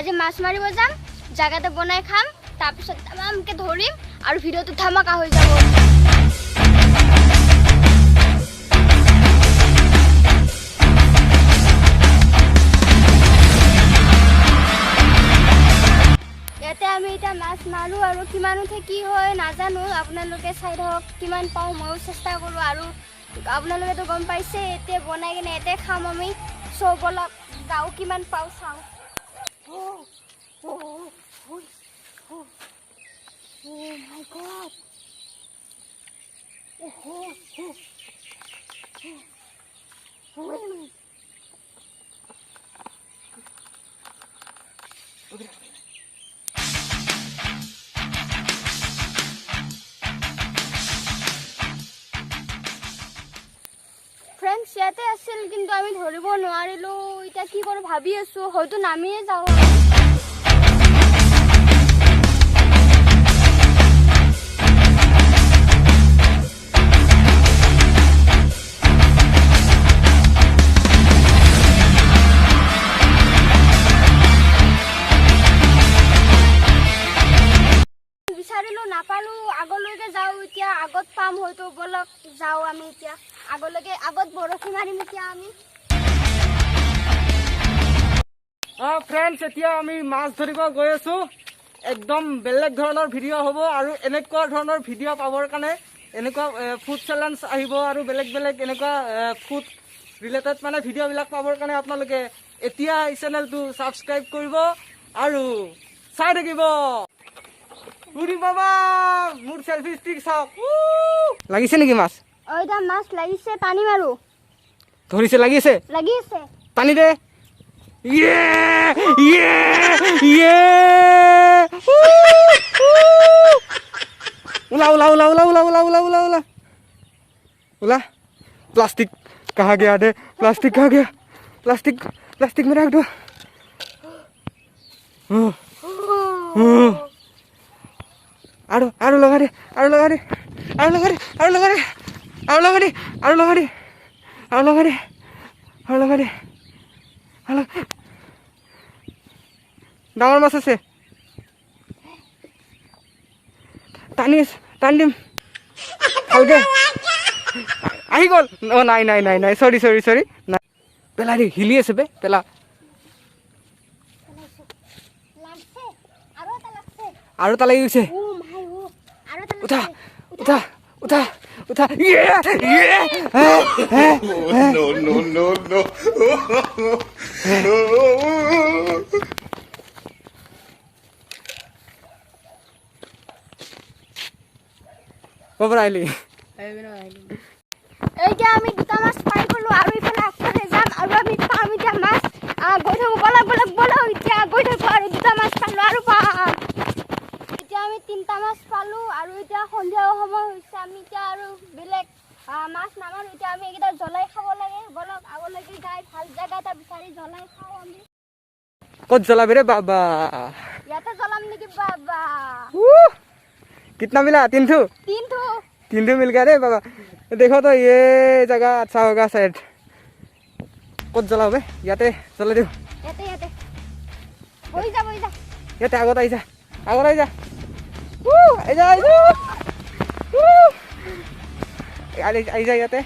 আজি মাছ মাৰিব যাম, জাগাতে বনাই খাম, তাৰপিছত তামামকে ধৰিম আৰু ভিডিঅ'টো ধামাকা হৈ যাব। ইয়াতে আমি এতিয়া মাছ মাৰো আৰু কিমান উঠে কি হয় নাজানো, আপোনালোকে চাই থাকক কিমান পাওঁ, ময়ো চেষ্টা কৰোঁ আৰু আপোনালোকেতো গম পাইছে এতিয়া বনাই কিনে ইয়াতে খাম আমি। চব অলপ যাওঁ কিমান পাওঁ চাওঁ। Oh my God! ফ্ৰেণ্ডছ ইয়াতে আছিল কিন্তু আমি ধৰিব নোৱাৰিলোঁ। এতিয়া কি কৰোঁ ভাবি আছোঁ, হয়তো নামিয়ে যাওঁ। বিচাৰিলোঁ নাপালোঁ, আগলৈকে যাওঁ, এতিয়া আগত পাম হয়তো, বলক যাওঁ আমি এতিয়া আগলৈকে, আগত বৰশী মাৰিম এতিয়া আমি। ফ্ৰেণ্ডছ এতিয়া আমি মাছ ধৰিব গৈ আছোঁ। একদম বেলেগ ধৰণৰ ভিডিঅ' হ'ব আৰু এনেকুৱা ধৰণৰ ভিডিঅ' পাবৰ কাৰণে এনেকুৱা ফুড চেলেঞ্জ আহিব আৰু বেলেগ বেলেগ এনেকুৱা ফুড ৰিলেটেড মানে ভিডিঅ'বিলাক পাবৰ কাৰণে আপোনালোকে এতিয়া এই চেনেলটো ছাবস্ক্ৰাইব কৰিব আৰু চাই থাকিব। উৰি বাবা মোৰ চেলফি ষ্টিক চাওক। লাগিছে নেকি মাছ? এতিয়া মাছ লাগিছে, পানী মাৰো। ধৰিছে লাগিছে? লাগি আছে। পানী দে। ইয়ে ইয়ে ইয়ে उला उला उला उला उला उला उला उला उला उला प्लास्टिक कहाँ गया दे? प्लास्टिक कहाँ गया? प्लास्टिक प्लास्टिक में रख दो। आरो आरो लगा दे, आरो लगा दे, आरो लगा दे, आरो लगा दे, आरो लगा दे, आरो लगा दे, आरो लगा दे, आरो लगा दे, आरो डाঙৰ মাছ আছে। টানি টানি দিম ভালকে। আহি গ'ল। অ' নাই নাই নাই নাই, চৰি চৰি চৰি, নাই পেলা দি হিলি আছে বে, পেলা। আৰু এটা লাগি গৈছে। উঠা উঠা উঠা উঠা। No, no, no, no. ক'ৰ পৰা আহিলি? এতিয়া আমি দুটা মাছ পাই গ'লো আৰু ইফালে আগফালে যাম আৰু আমি পাম এতিয়া মাছ। গৈ থাকোঁ, বলক বলক বলক, এতিয়া গৈ থাকোঁ আৰু দুটা মাছ পালোঁ আৰু পাম। এতিয়া আমি তিনিটা মাছ পালোঁ আৰু এতিয়া সন্ধিয়া সময় হৈছে, আমি এতিয়া আৰু বেলেগ মাছ নামাৰোঁ। এতিয়া আমি এইকেইটা জ্বলাই খাব লাগে। বলক আগলৈকে যাই ভাল জেগা এটা বিচাৰি জ্বলাই খাওঁ আমি। ক'ত জ্বলাবি ৰে বাবা? ইয়াতে জ্বলাম নেকি বাবা? कितना मिला? 300? 300 मिल गया रे बाबा। देखो तो ये जगह अच्छा होगा शायद। ক'ত জ্বলাও বে? ইয়াতে জ্বলাই দিওঁ। ইয়াতে ইয়াতে বহি যা বহি যা। ইয়াতে আগত আহি যা, আগত আহি যা, আহি যা, আহি যা ইয়াতে।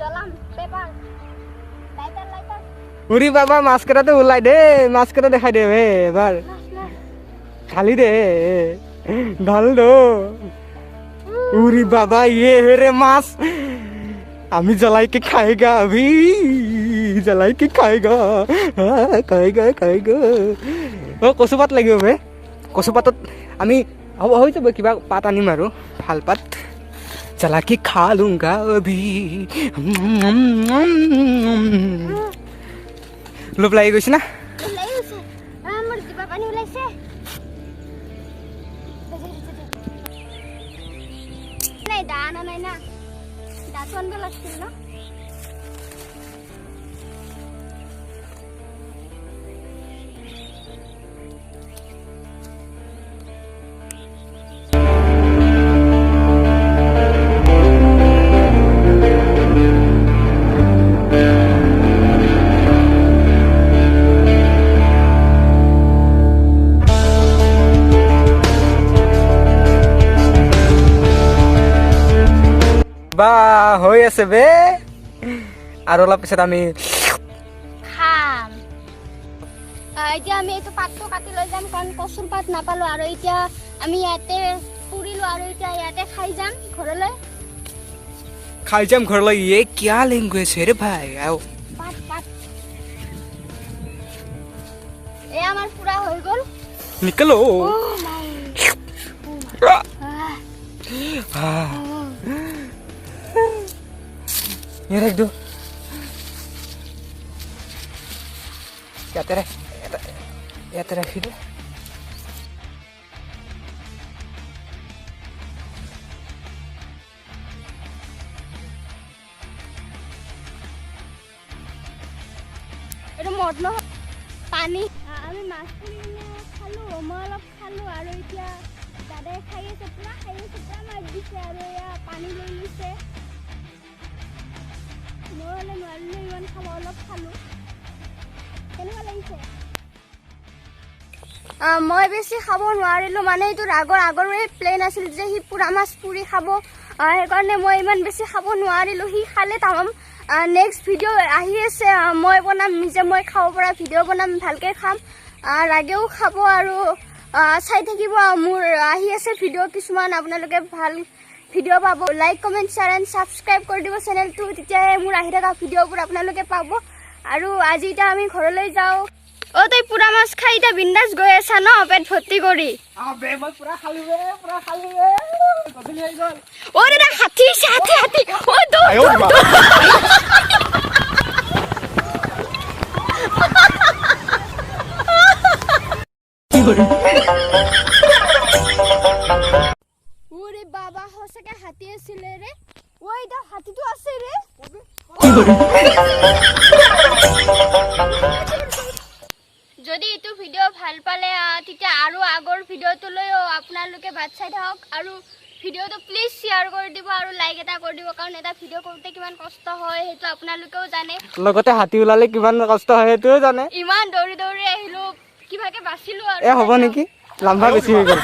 জ্বলাম পেপাৰ লাইটাৰ লাইটাৰ। উৰি বাবা মাছ কেইটাটো ওলাই দে, মাছ কেইটা দেখাই দে হে এবাৰ। ঢালি দে, ঢাল দো। उरी बाबा ये है रे मास, আমি জ্বলাই के खाएगा अभी, জ্বলাই के खाएगा, खाएगा खाएगा। ও কচু পাত লাগিব বে, কচু পাতত আমি হৈ যাব কিবা পাত আনিম আৰু ভাল পাত। জ্বলা के खा लूंगा अभी। লোভ লাগি গৈছে না? মোৰ জিভা পানী ওলাইছে। নাই দানা নাই না, দাঁত আনব লাগছিল ন। বা হৈ আছে বে আৰু অলপ পিছত আমি খাম এতিয়া আমি এইটো পাতটো কাটি লৈ যাম কাৰণ কচুৰ পাত নাপালো আৰু এতিয়া আমি ইয়াতে পুৰিলো আৰু এতিয়া ইয়াতে খাই যাম ঘৰলৈ খাই যাম ঘৰলৈ ये क्या लैंग्वेज है रे भाई आओ পাত পাত এই আমাৰ পুৰা হৈ গ'ল निकलो ये रख दो क्या तेरे या तेरा फिर এইটো মদ নহয় পানী আমি মাছ পুৰি খালো মই অলপ খালো আৰু এতিয়া দাদাই খাই আছে পুৰা মাছ দিছে আৰু এয়া পানী লৈ লৈছে মই হ'লে নোৱাৰিলো ইমান খাব অলপ খালো কেনেকুৱা লাগিছে মই বেছি খাব নোৱাৰিলোঁ মানে এইটো আগৰে প্লেন আছিল যে সি পুৰা মাছ পুৰি খাব সেইকাৰণে মই ইমান বেছি খাব নোৱাৰিলোঁ সি খালে তামাম নেক্সট ভিডিঅ' আহি আছে মই বনাম নিজে মই খাব পৰা ভিডিঅ' বনাম ভালকৈ খাম ৰাগেও খাব আৰু চাই থাকিব মোৰ আহি আছে ভিডিঅ' কিছুমান আপোনালোকে ভাল ভিডিঅ' পাব like comment share and subscribe কৰি দিব চেনেলটো তেতিয়াহে মোৰ আহি থকা ভিডিঅ'বোৰ আপোনালোকে পাব আৰু আজি এতিয়া আমি ঘৰলৈ যাওঁ তই পুৰা মাছ খাই এতিয়া বিন্দাছ গৈ আছা ন পেট ভৰ্তি কৰি অ দাদা হাতী অ ওৰে বাবা সঁচাকে হাতী আছিলে ৰে ঐ এতিয়া হাতীটো আছে ৰে যদি এইটো ভিডিঅ' ভাল পালে তেতিয়া আৰু আগৰ ভিডিঅ'টোলৈও আপোনালোকে বাট চাই থাকক আৰু ভিডিঅ'টো প্লিজ শ্বেয়াৰ কৰি দিব আৰু লাইক এটা কৰি দিব কাৰণ এটা ভিডিঅ' কৰোঁতে কিমান কষ্ট হয় সেইটো আপোনালোকেও জানে লগতে হাতী ওলালে কিমান কষ্ট হয় সেইটোও জানে ইমান দৌৰি আহিলো কিবাকে বাচিলো আৰু হ'ব নেকি লাম্বা বেছি হৈ গ'ল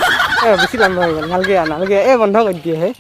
বেছি লাম্বা হৈ গ'ল নালগে বন্ধ কৰি দিয়ে হে